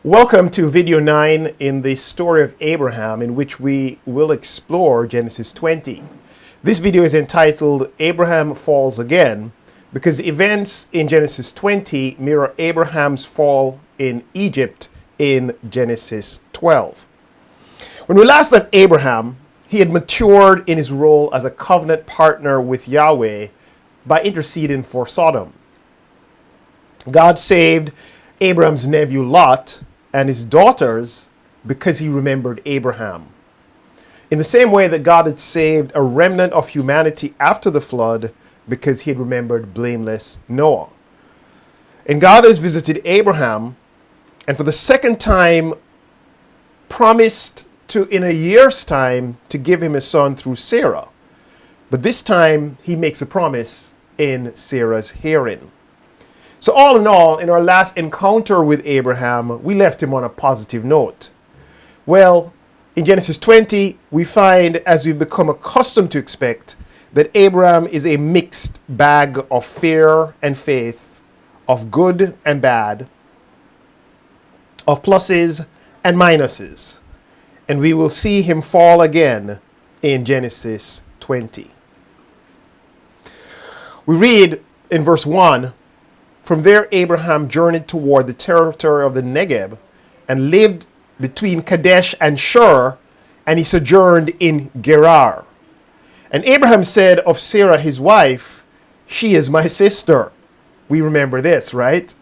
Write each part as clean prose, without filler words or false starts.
Welcome to video 9 in the story of Abraham, in which we will explore Genesis 20. This video is entitled Abraham Falls Again because the events in Genesis 20 mirror Abraham's fall in Egypt in Genesis 12. When we last left Abraham, he had matured in his role as a covenant partner with Yahweh by interceding for Sodom. God saved Abraham's nephew Lot and his daughters because he remembered Abraham. In the same way that God had saved a remnant of humanity after the flood because he had remembered blameless Noah. And God has visited Abraham and for the second time promised to, in a year's time, to give him a son through Sarah. But this time he makes a promise in Sarah's hearing. So all in all, in our last encounter with Abraham, we left him on a positive note. Well, in Genesis 20, we find, as we've become accustomed to expect, that Abraham is a mixed bag of fear and faith, of good and bad, of pluses and minuses. And we will see him fall again in Genesis 20. We read in verse 1, "From there Abraham journeyed toward the territory of the Negeb and lived between Kadesh and Shur, and he sojourned in Gerar. And Abraham said of Sarah his wife, 'She is my sister.'" We remember this, right?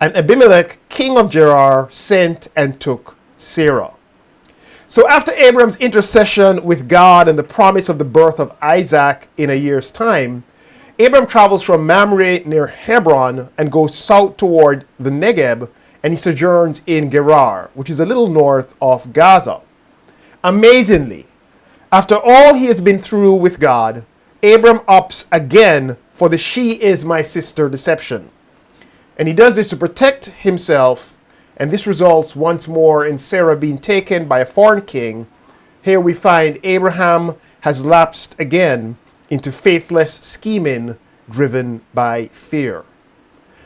"And Abimelech, king of Gerar, sent and took Sarah." So after Abraham's intercession with God and the promise of the birth of Isaac in a year's time, Abram travels from Mamre near Hebron and goes south toward the Negeb, and he sojourns in Gerar, which is a little north of Gaza. Amazingly, after all he has been through with God, Abram opts again for the "she is my sister" deception. And he does this to protect himself, and this results once more in Sarah being taken by a foreign king. Here we find Abraham has lapsed again into faithless scheming driven by fear.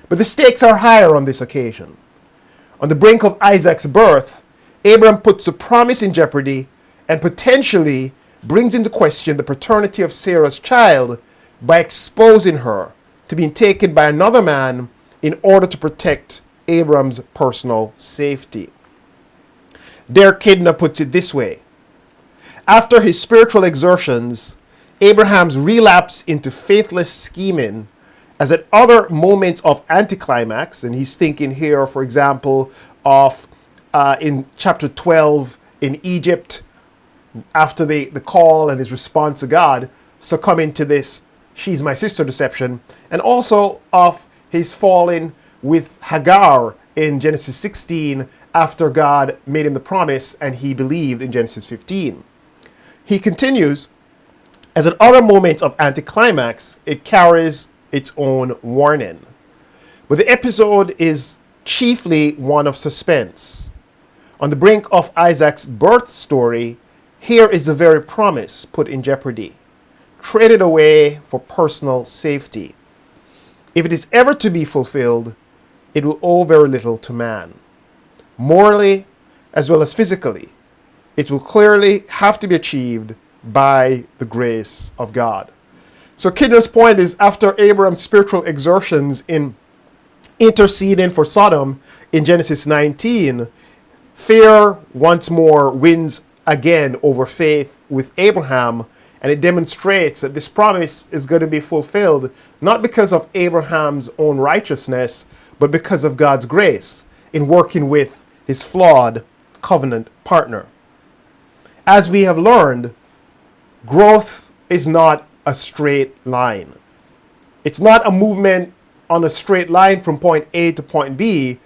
But the stakes are higher on this occasion. On the brink of Isaac's birth, Abraham puts a promise in jeopardy and potentially brings into question the paternity of Sarah's child by exposing her to being taken by another man in order to protect Abraham's personal safety. Derek Kidner puts it this way: after his spiritual exertions, Abraham's relapse into faithless scheming as at other moments of anticlimax, and he's thinking here, for example, of in chapter 12 in Egypt, after the call and his response to God, succumbing to this "she's my sister" deception, and also of his falling with Hagar in Genesis 16 after God made him the promise and he believed in Genesis 15. He continues, as at other moments of anticlimax, it carries its own warning. But the episode is chiefly one of suspense. On the brink of Isaac's birth story, here is the very promise put in jeopardy, traded away for personal safety. If it is ever to be fulfilled, it will owe very little to man. Morally, as well as physically, it will clearly have to be achieved by the grace of God. So Kidner's point is, after Abraham's spiritual exertions in interceding for Sodom in Genesis 19, fear once more wins again over faith with Abraham, and it demonstrates that this promise is going to be fulfilled not because of Abraham's own righteousness, but because of God's grace in working with his flawed covenant partner. As we have learned, growth is not a straight line. It's not a movement on a straight line from point A to point B.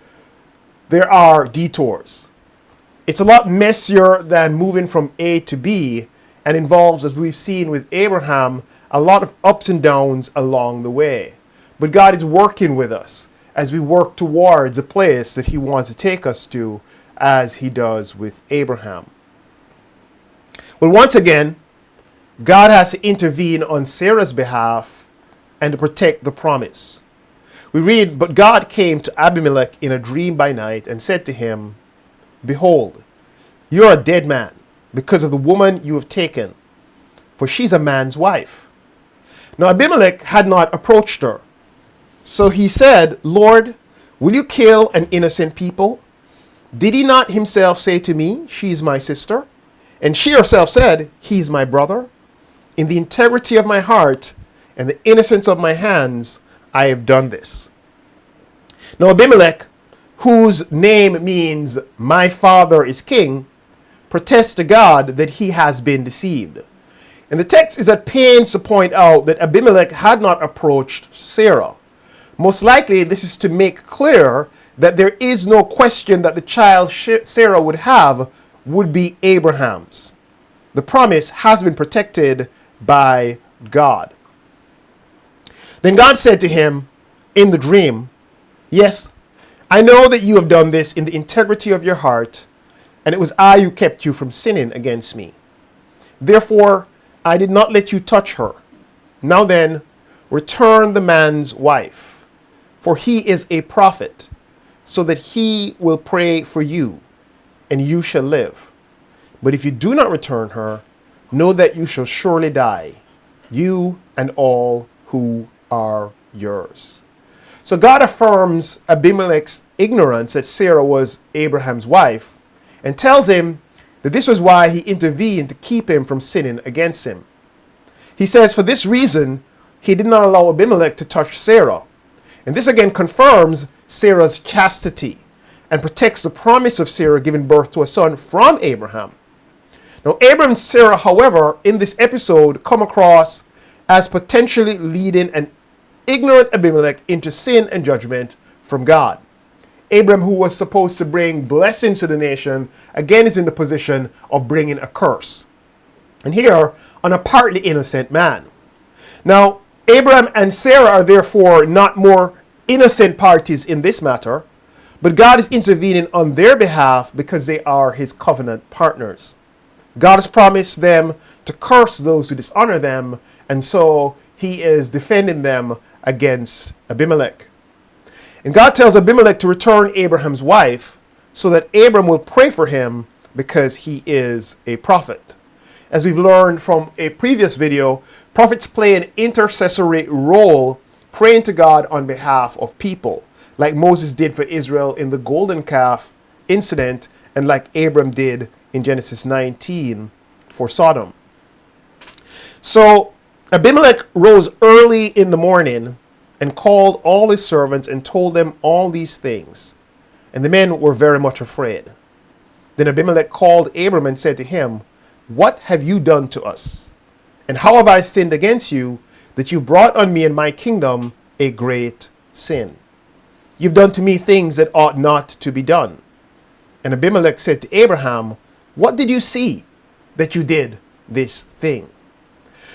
There are detours. It's a lot messier than moving from A to B and involves, as we've seen with Abraham, a lot of ups and downs along the way. But God is working with us as we work towards a place that he wants to take us to, as he does with Abraham. Well, once again, God has to intervene on Sarah's behalf and to protect the promise. We read, "But God came to Abimelech in a dream by night and said to him, Behold, you are a dead man because of the woman you have taken, for she's a man's wife." Now Abimelech had not approached her. So he said, "Lord, will you kill an innocent people? Did he not himself say to me, she is my sister? And she herself said, he is my brother? In the integrity of my heart and the innocence of my hands, I have done this." Now Abimelech, whose name means "my father is king," protests to God that he has been deceived. And the text is at pains to point out that Abimelech had not approached Sarah. Most likely, this is to make clear that there is no question that the child Sarah would have would be Abraham's. The promise has been protected by God. Then God said to him in the dream, "Yes, I know that you have done this in the integrity of your heart, and it was I who kept you from sinning against me. Therefore, I did not let you touch her. Now then, return the man's wife, for he is a prophet, so that he will pray for you, and you shall live. But if you do not return her, know that you shall surely die, you and all who are yours." So God affirms Abimelech's ignorance that Sarah was Abraham's wife, and tells him that this was why he intervened to keep him from sinning against him. He says for this reason, he did not allow Abimelech to touch Sarah. And this again confirms Sarah's chastity and protects the promise of Sarah giving birth to a son from Abraham. Now, Abraham and Sarah, however, in this episode come across as potentially leading an ignorant Abimelech into sin and judgment from God. Abraham, who was supposed to bring blessings to the nation, again is in the position of bringing a curse. And here, on a partly innocent man. Now, Abraham and Sarah are therefore not more innocent parties in this matter, but God is intervening on their behalf because they are his covenant partners. God has promised them to curse those who dishonor them, and so he is defending them against Abimelech. And God tells Abimelech to return Abraham's wife so that Abram will pray for him because he is a prophet. As we've learned from a previous video, prophets play an intercessory role praying to God on behalf of people, like Moses did for Israel in the golden calf incident and like Abram did in Genesis 19 for Sodom. So Abimelech rose early in the morning and called all his servants and told them all these things. And the men were very much afraid. Then Abimelech called Abram and said to him, "What have you done to us? And how have I sinned against you that you brought on me and my kingdom a great sin? You've done to me things that ought not to be done." And Abimelech said to Abraham, "What did you see that you did this thing?"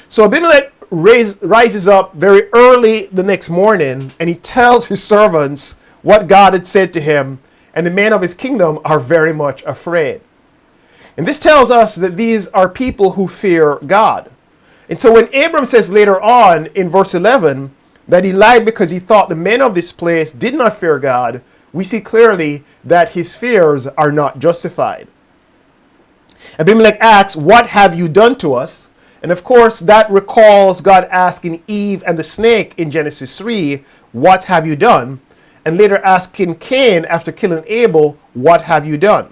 So Abimelech rises up very early the next morning and he tells his servants what God had said to him, and the men of his kingdom are very much afraid. And this tells us that these are people who fear God. And so when Abram says later on in verse 11 that he lied because he thought the men of this place did not fear God, we see clearly that his fears are not justified. Abimelech asks, "What have you done to us?" And of course, that recalls God asking Eve and the snake in Genesis 3, "What have you done?" And later asking Cain after killing Abel, "What have you done?"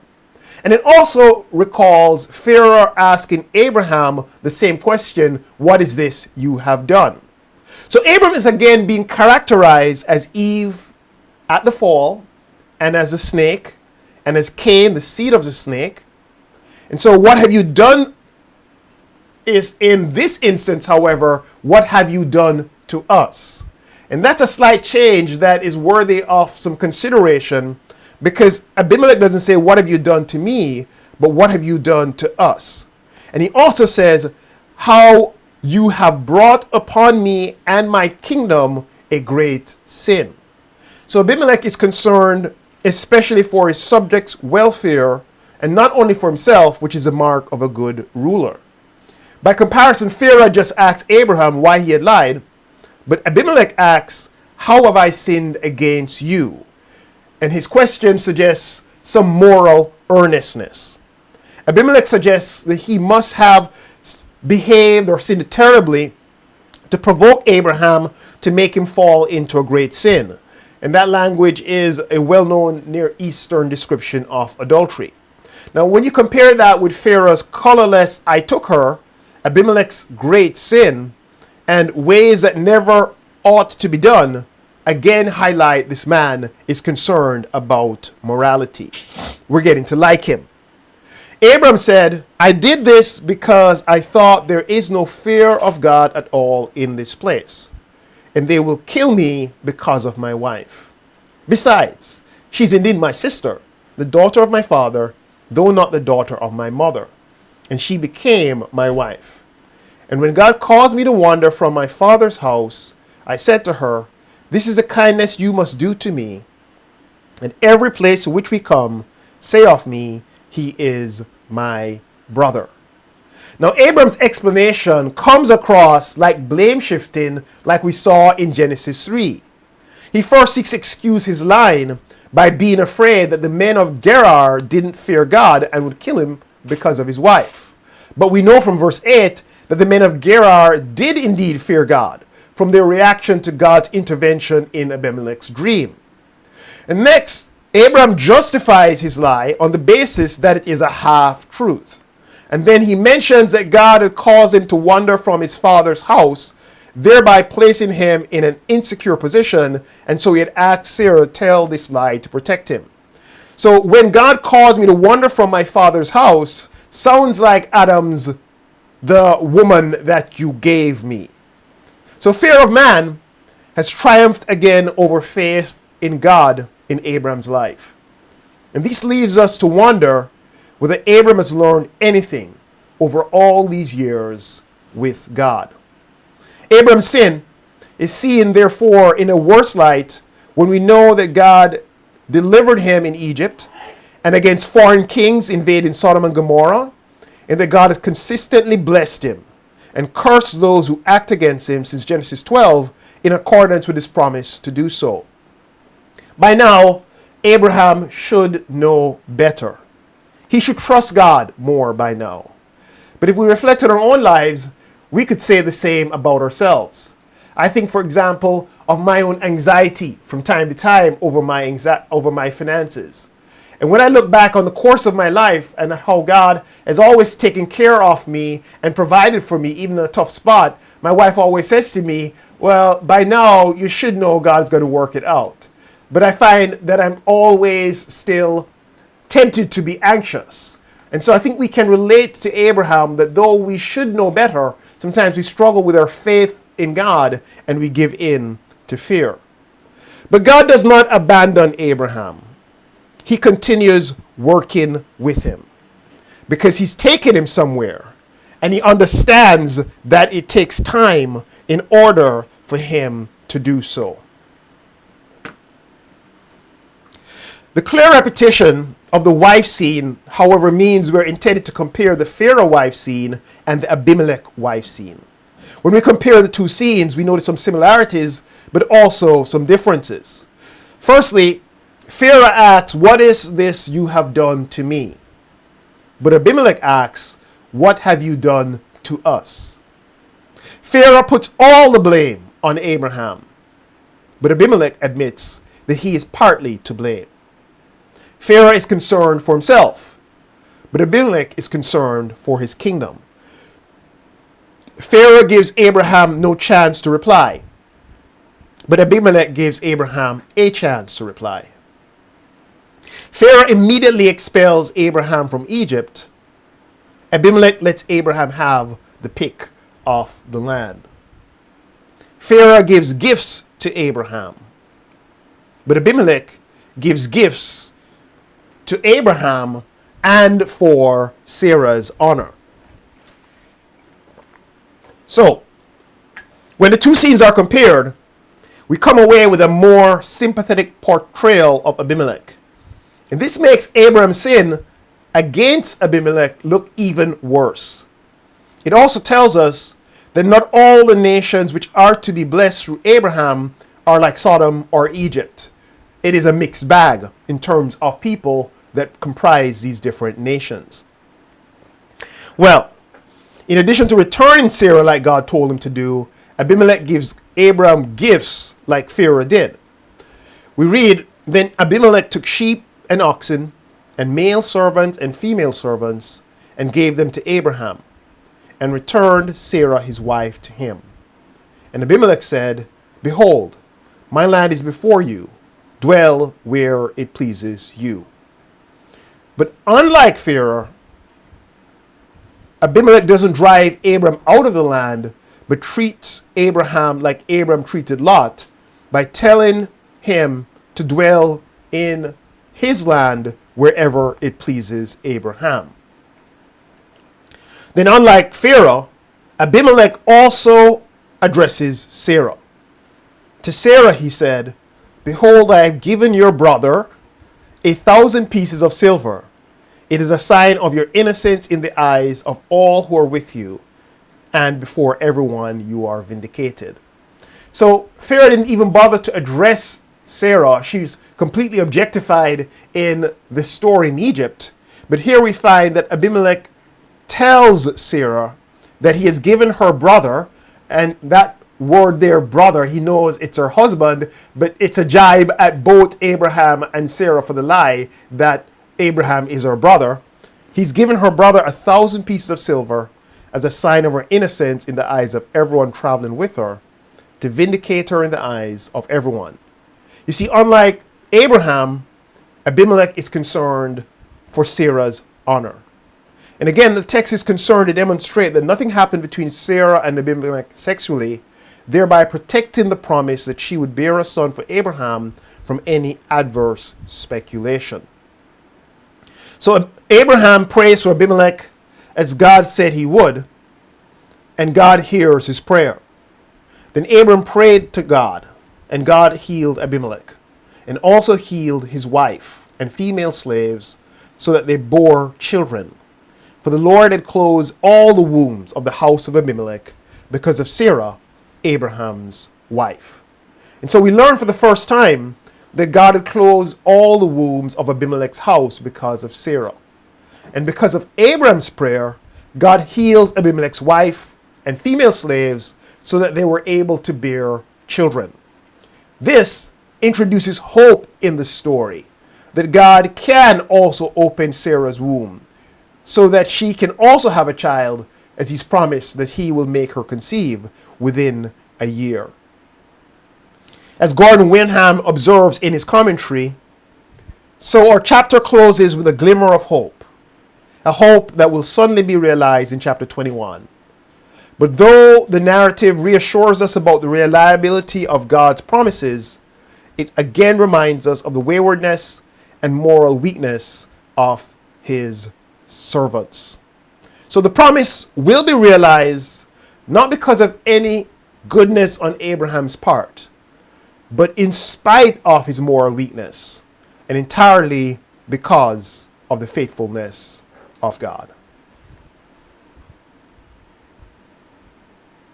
And it also recalls Pharaoh asking Abraham the same question, "What is this you have done?" So Abram is again being characterized as Eve at the fall, and as a snake, and as Cain, the seed of the snake. And so what have you done is in this instance, however, what have you done to us? And that's a slight change that is worthy of some consideration, because Abimelech doesn't say, "What have you done to me?" but "What have you done to us?" And he also says, "How you have brought upon me and my kingdom a great sin." So Abimelech is concerned especially for his subjects' welfare, and not only for himself, which is a mark of a good ruler. By comparison, Pharaoh just asked Abraham why he had lied, but Abimelech asks How have I sinned against you? And his question suggests some moral earnestness. Abimelech suggests that he must have behaved or sinned terribly to provoke Abraham to make him fall into a great sin. And that language is a well-known Near Eastern description of adultery. Now, when you compare that with Pharaoh's colorless "I took her," Abimelech's great sin, and ways that never ought to be done, again highlight this man is concerned about morality. We're getting to like him. Abram said, "I did this because I thought there is no fear of God at all in this place, and they will kill me because of my wife. Besides, she's indeed my sister, the daughter of my father, though not the daughter of my mother, and she became my wife. And when God caused me to wander from my father's house, I said to her, 'This is a kindness you must do to me, and every place to which we come, say of me, he is my brother.'" Now, Abram's explanation comes across like blame shifting, like we saw in Genesis 3. He first seeks to excuse his lying by being afraid that the men of Gerar didn't fear God and would kill him because of his wife. But we know from verse 8 that the men of Gerar did indeed fear God from their reaction to God's intervention in Abimelech's dream. And next, Abram justifies his lie on the basis that it is a half-truth. And then he mentions that God had caused him to wander from his father's house, thereby placing him in an insecure position, and so he had asked Sarah to tell this lie to protect him. So when God caused me to wander from my father's house, sounds like Adam's "the woman that you gave me." So fear of man has triumphed again over faith in God in Abram's life. And this leaves us to wonder whether Abram has learned anything over all these years with God. Abram's sin is seen, therefore, in a worse light when we know that God delivered him in Egypt and against foreign kings invading Sodom and Gomorrah, and that God has consistently blessed him and cursed those who act against him since Genesis 12 in accordance with his promise to do so. By now, Abraham should know better. He should trust God more by now. But if we reflect on our own lives, we could say the same about ourselves. I think, for example, of my own anxiety from time to time over my finances. And when I look back on the course of my life and at how God has always taken care of me and provided for me, even in a tough spot, my wife always says to me, "Well, by now you should know God's going to work it out." But I find that I'm always still tempted to be anxious. And so I think we can relate to Abraham that though we should know better, sometimes we struggle with our faith in God and we give in to fear. But God does not abandon Abraham. He continues working with him because he's taken him somewhere and he understands that it takes time in order for him to do so. The clear repetition of the wife scene, however, means we're intended to compare the Pharaoh wife scene and the Abimelech wife scene. When we compare the two scenes, we notice some similarities, but also some differences. Firstly, Pharaoh asks, "What is this you have done to me?" But Abimelech asks, "What have you done to us?" Pharaoh puts all the blame on Abraham, but Abimelech admits that he is partly to blame. Pharaoh is concerned for himself, but Abimelech is concerned for his kingdom. Pharaoh gives Abraham no chance to reply, but Abimelech gives Abraham a chance to reply. Pharaoh immediately expels Abraham from Egypt. Abimelech lets Abraham have the pick of the land. Pharaoh gives gifts to Abraham, but Abimelech gives gifts to Abraham and for Sarah's honor. So, when the two scenes are compared, we come away with a more sympathetic portrayal of Abimelech. And this makes Abraham's sin against Abimelech look even worse. It also tells us that not all the nations which are to be blessed through Abraham are like Sodom or Egypt. It is a mixed bag in terms of people that comprise these different nations. Well, in addition to returning Sarah like God told him to do, Abimelech gives Abraham gifts like Pharaoh did. We read, then Abimelech took sheep and oxen and male servants and female servants and gave them to Abraham and returned Sarah his wife to him. And Abimelech said, behold, my land is before you. Dwell where it pleases you. But unlike Pharaoh, Abimelech doesn't drive Abram out of the land, but treats Abraham like Abram treated Lot by telling him to dwell in his land wherever it pleases Abraham. Then, unlike Pharaoh, Abimelech also addresses Sarah. To Sarah he said, behold, I have given your brother 1,000 pieces of silver. It is a sign of your innocence in the eyes of all who are with you, and before everyone you are vindicated. So Pharaoh didn't even bother to address Sarah. She's completely objectified in the story in Egypt. But here we find that Abimelech tells Sarah that he has given her brother, and that word there, brother, he knows it's her husband, but it's a jibe at both Abraham and Sarah for the lie that Abraham is her brother. He's given her brother 1,000 pieces of silver as a sign of her innocence in the eyes of everyone traveling with her, to vindicate her in the eyes of everyone. You see, unlike Abraham, Abimelech is concerned for Sarah's honor. And again, the text is concerned to demonstrate that nothing happened between Sarah and Abimelech sexually, thereby protecting the promise that she would bear a son for Abraham from any adverse speculation. So Abraham prays for Abimelech as God said he would, and God hears his prayer. Then Abram prayed to God, and God healed Abimelech, and also healed his wife and female slaves, so that they bore children. For the Lord had closed all the wombs of the house of Abimelech because of Sarah, Abraham's wife. And so we learn for the first time that God had closed all the wombs of Abimelech's house because of Sarah. And because of Abraham's prayer, God heals Abimelech's wife and female slaves so that they were able to bear children. This introduces hope in the story, that God can also open Sarah's womb so that she can also have a child, as he's promised that he will make her conceive within a year. As Gordon Wenham observes in his commentary, so our chapter closes with a glimmer of hope, a hope that will suddenly be realized in chapter 21. But though the narrative reassures us about the reliability of God's promises, it again reminds us of the waywardness and moral weakness of his servants. So the promise will be realized not because of any goodness on Abraham's part, but in spite of his moral weakness, and entirely because of the faithfulness of God.